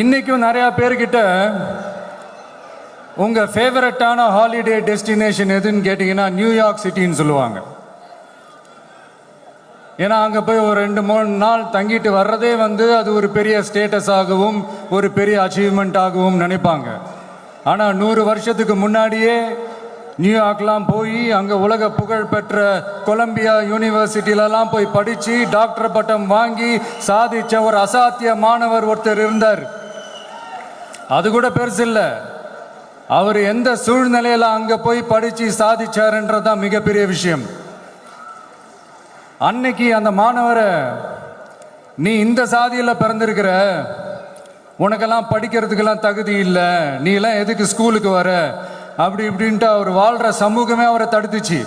இன்னைக்கும் நிறையா பேர்கிட்ட உங்கள் ஃபேவரட்டான ஹாலிடே டெஸ்டினேஷன் எதுன்னு கேட்டிங்கன்னா நியூயார்க் சிட்டின்னு சொல்லுவாங்க. ஏன்னா அங்கே போய் ஒரு 2-3 நாள் தங்கிட்டு வர்றதே அது ஒரு பெரிய ஸ்டேட்டஸாகவும் ஒரு பெரிய அச்சீவ்மெண்ட்டாகவும் நினைப்பாங்க. ஆனால் 100 வருஷத்துக்கு முன்னாடியே நியூயார்க்லாம் போய் அங்கே உலக புகழ் பெற்ற கொலம்பியா யூனிவர்சிட்டியிலலாம் போய் படித்து டாக்டர் பட்டம் வாங்கி சாதித்த ஒரு அசாத்திய மாணவர் ஒருத்தர் இருந்தார். அது கூட பெருசு இல்லை, அவர் எந்த சூழ்நிலையில் அங்கே போய் படித்து சாதிச்சாருன்றதான் மிகப்பெரிய விஷயம். அன்னைக்கு அந்த மாணவரை, நீ இந்த சாதியில் பிறந்திருக்கிற, உனக்கெல்லாம் படிக்கிறதுக்கெல்லாம் தகுதி இல்லை, நீ எல்லாம் எதுக்கு ஸ்கூலுக்கு வர, அப்படி இப்படின்ட்டு அவர் வாழ்கிற சமூகமே அவரை தடுத்துச்சு.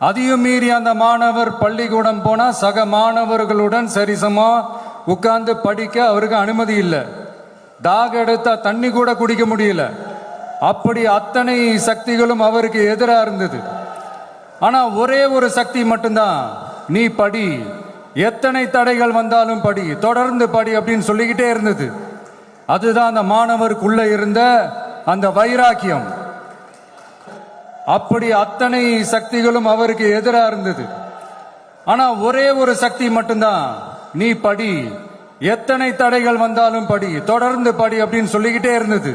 அதையும் மீறி அந்த மாணவர் பள்ளிக்கூடம் போனால் சக மாணவர்களுடன் சரிசமாக உட்கார்ந்து படிக்க அவருக்கு அனுமதி இல்லை. தாக எடுத்தா தண்ணி கூட குடிக்க முடியல. அப்படி அத்தனை சக்திகளும் அவருக்கு எதிராக இருந்தது. ஆனால் ஒரே ஒரு சக்தி மட்டும்தான், நீ படி, எத்தனை தடைகள் வந்தாலும் படி, தொடர்ந்து படி அப்படின்னு சொல்லிக்கிட்டே இருந்தது. அதுதான் அந்த மாணவருக்குள்ள இருந்த அந்த வைராக்கியம். அப்படி அத்தனை சக்திகளும் அவருக்கு எதிராக இருந்தது. ஆனா ஒரே ஒரு சக்தி மட்டும்தான், நீ படி, எத்தனை தடைகள் வந்தாலும் படி, தொடர்ந்து படி அப்படின்னு சொல்லிக்கிட்டே இருந்தது.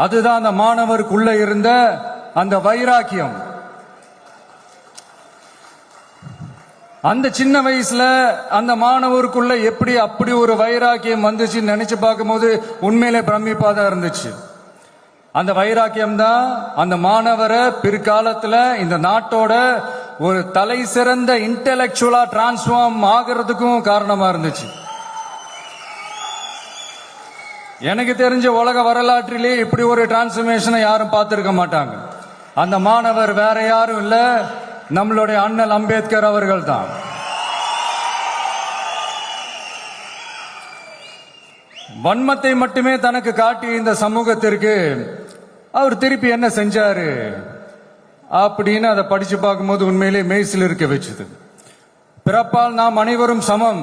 அதுதான் அந்த மாணவருக்குள்ள இருந்த அந்த வைராக்கியம். அந்த சின்ன வயசுல அந்த மாணவருக்குள்ள எப்படி அப்படி ஒரு வைராக்கியம் வந்துச்சுன்னு நினைச்சு பார்க்கும்போது உண்மையிலே பிரமிப்பா தான் இருந்துச்சு. அந்த வைராக்கியம் தான் அந்த மாணவரை பிற்காலத்துல இந்த நாட்டோட ஒரு தலை சிறந்த இன்டெலெக்சுவலா டிரான்ஸ்ஃபார்ம் ஆகிறதுக்கும் காரணமா இருந்துச்சு. எனக்கு தெரிஞ்ச உலக வரலாற்றிலே இப்படி ஒரு டிரான்ஸ்ஃபர்மேஷனை யாரும் பார்த்திருக்க மாட்டாங்க. அந்த மாணவர் வேற யாரும் இல்ல, நம்மளுடைய அண்ணல் அம்பேத்கர் அவர்கள் தான். வன்மத்தை மட்டுமே தனக்கு காட்டி இந்த சமூகத்திற்கு அவர் திருப்பி என்ன செஞ்சாரு அப்படின்னு அதை படிச்சு பார்க்கும்போது உண்மையிலே மெய்சில் இருக்க வச்சது. பிறப்பால் நாம் அனைவரும் சமம்,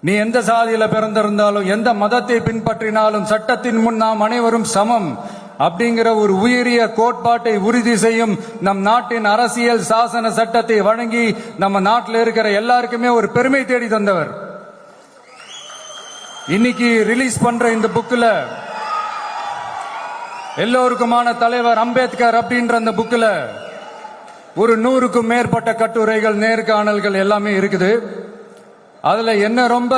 நீ எந்த சாதியில பிறந்திருந்தாலும் எந்த மதத்தை பின்பற்றினாலும் சட்டத்தின் முன் நாம் அனைவரும் சமம் அப்படிங்கிற ஒரு உயரிய கோட்பாட்டை உறுதி செய்யும் நம் நாட்டின் அரசியல் சாசன சட்டத்தை வழங்கி நம்ம நாட்டில் இருக்கிற எல்லாருக்குமே ஒரு பெருமை தேடி தந்தவர். இன்னைக்கு ரிலீஸ் பண்ற இந்த புக்ல எல்லோருக்குமான தலைவர் அம்பேத்கர் அப்படின்ற அந்த புக்ல ஒரு 100க்கும் மேற்பட்ட கட்டுரைகள், நேர்காணல்கள் எல்லாமே இருக்குது. அதுல என்ன ரொம்ப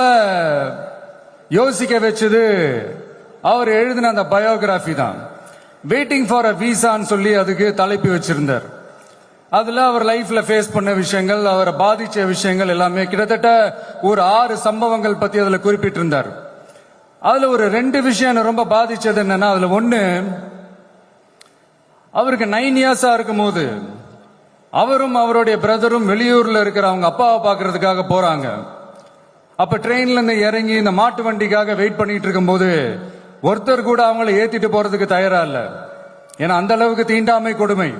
யோசிக்க வச்சது, அவர் எழுதின அந்த பயோகிராஃபி தான். வெயிட்டிங் ஃபார் அ வீசான்னு சொல்லி அதுக்கு தலைப்பு வச்சிருந்தார். அதுல அவர் லைஃப்ல ஃபேஸ் பண்ண விஷயங்கள், அவரை பாதிச்ச விஷயங்கள் எல்லாமே கிட்டத்தட்ட ஒரு 6 சம்பவங்கள் பத்தி அதுல குறிப்பிட்டிருந்தார். அதுல ஒரு 2 விஷயம் ரொம்ப பாதிச்சது என்னன்னா, அதுல ஒண்ணு, அவருக்கு 9 இயர்ஸா இருக்கும் போது அவரும் அவருடைய பிரதரும் வெளியூர்ல இருக்கிற அவங்க அப்பாவை பார்க்கறதுக்காக போறாங்க. அப்ப ட்ரெயின்ல இருந்து இறங்கி இந்த மாட்டு வண்டிக்காக வெயிட் பண்ணிட்டு இருக்கும் போது ஒருத்தர் கூட அவங்களை ஏத்திட்டு போறதுக்கு தயாரா இல்ல. ஏன்னா அந்த அளவுக்கு தீண்டாமை கொடுமை.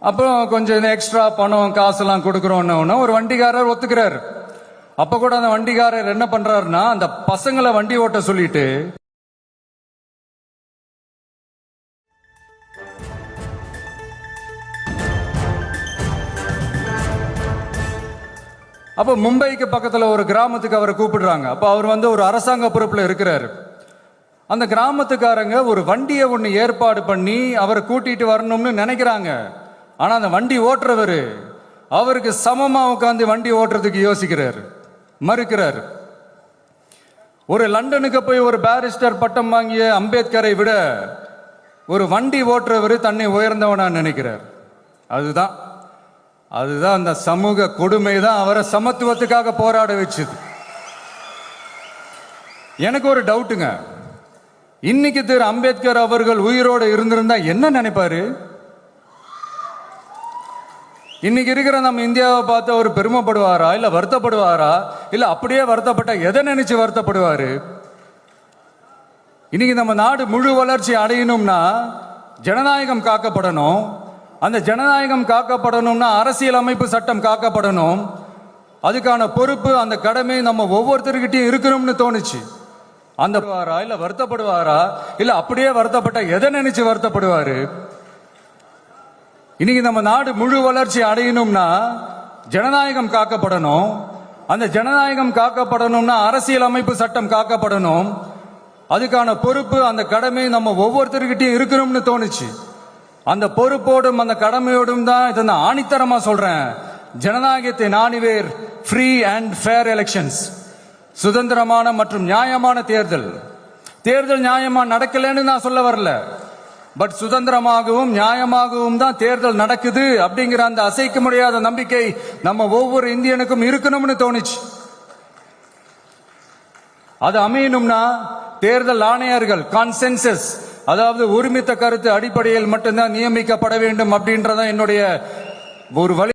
அப்புறம் கொஞ்சம் எக்ஸ்ட்ரா பணம் காசெல்லாம் கொடுக்கறோம்னு ஒரு வண்டிக்காரர் ஒத்துக்கிறார். அப்ப கூட அந்த வண்டிக்காரர் என்ன பண்றாருன்னா, அந்த பசங்களை வண்டி ஓட்ட சொல்லிட்டு அப்ப மும்பைக்கு பக்கத்துல ஒரு கிராமத்துக்கு அவரை கூப்பிடுறாங்க. அப்ப அவர் ஒரு அரசாங்க பொறுப்புல இருக்கிறாரு. அந்த கிராமத்துக்காரங்க ஒரு வண்டியை ஒண்ணு ஏற்பாடு பண்ணி அவரை கூட்டிட்டு வரணும்னு நினைக்கிறாங்க. ஆனா அந்த வண்டி ஓட்டுறவரு அவருக்கு சமமா உட்காந்து வண்டி ஓட்டுறதுக்கு யோசிக்கிறாரு, மறுக்கிறார். ஒரு லண்டனுக்கு போய் ஒரு பாரிஸ்டர் பட்டம் வாங்கிய அம்பேத்கரை விட ஒரு வண்டி ஓட்டுறவர் தன்னை உயர்ந்தவனா நினைக்கிறார். அதுதான் அந்த சமூக கொடுமை தான் அவரை சமத்துவத்துக்காக போராட வச்சது. எனக்கு ஒரு டவுட்டுங்க, இன்னைக்கு திரு அம்பேத்கர் அவர்கள் உயிரோடு இருந்திருந்தா என்ன நினைப்பாரு? இன்னைக்கு இருக்கிற நம்ம இந்தியாவை பார்த்து அவர் பெருமைப்படுவாரா, இல்ல வருத்தப்படுவாரா, இல்ல அப்படியே வருத்தப்பட்ட எதை நினைச்சு வருத்தப்படுவாரு? இன்னைக்கு நம்ம நாடு முழு வளர்ச்சி அடையணும்னா ஜனநாயகம் காக்கப்படணும். அந்த ஜனநாயகம் காக்கப்படணும்னா அரசியல் அமைப்பு சட்டம் காக்கப்படணும். அதுக்கான பொறுப்பு அந்த கடமை நம்ம ஒவ்வொருத்தருக்கிட்டையும் இருக்கணும்னு தோணுச்சு. அந்த இல்ல வருத்தப்படுவாரா, இல்ல அப்படியே வருத்தப்பட்ட எதை நினைச்சு வருத்தப்படுவாரு? இன்னைக்கு நம்ம நாடு முழு வளர்ச்சி அடையணும்னா ஜனநாயகம் காக்கப்படணும். அந்த ஜனநாயகம் காக்கப்படணும்னா அரசியல் அமைப்பு சட்டம் காக்கப்படணும். அதுக்கான பொறுப்பு அந்த கடமை நம்ம ஒவ்வொருத்தருக்கிட்டையும் இருக்கணும்னு தோணுச்சு. அந்த பொறுப்போடும் அந்த கடமையோடும் தான் இதை நான் ஆணித்தரமா சொல்றேன். ஜனநாயகத்தை நாணிவேர் ஃப்ரீ அண்ட் ஃபேர் எலெக்ஷன்ஸ், சுதந்திரமான மற்றும் நியாயமான தேர்தல். தேர்தல் நியாயமா நடக்கலன்னு நான் சொல்ல வரல, பட் சுதந்திரமாகவும் நியாயமாகவும் தான் தேர்தல் நடக்குது அப்படிங்கிற அந்த அசைக்க முடியாத நம்பிக்கை நம்ம ஒவ்வொரு இந்தியனுக்கும் இருக்கணும்னு தோணுச்சு. அது அமையணும்னா தேர்தல் ஆணையர்கள் கான்சென்சஸ், அதாவது ஒருமித்த கருத்து அடிப்படையில் மட்டும்தான் நியமிக்கப்பட வேண்டும் அப்படின்றத என்னுடைய ஒரு வழி.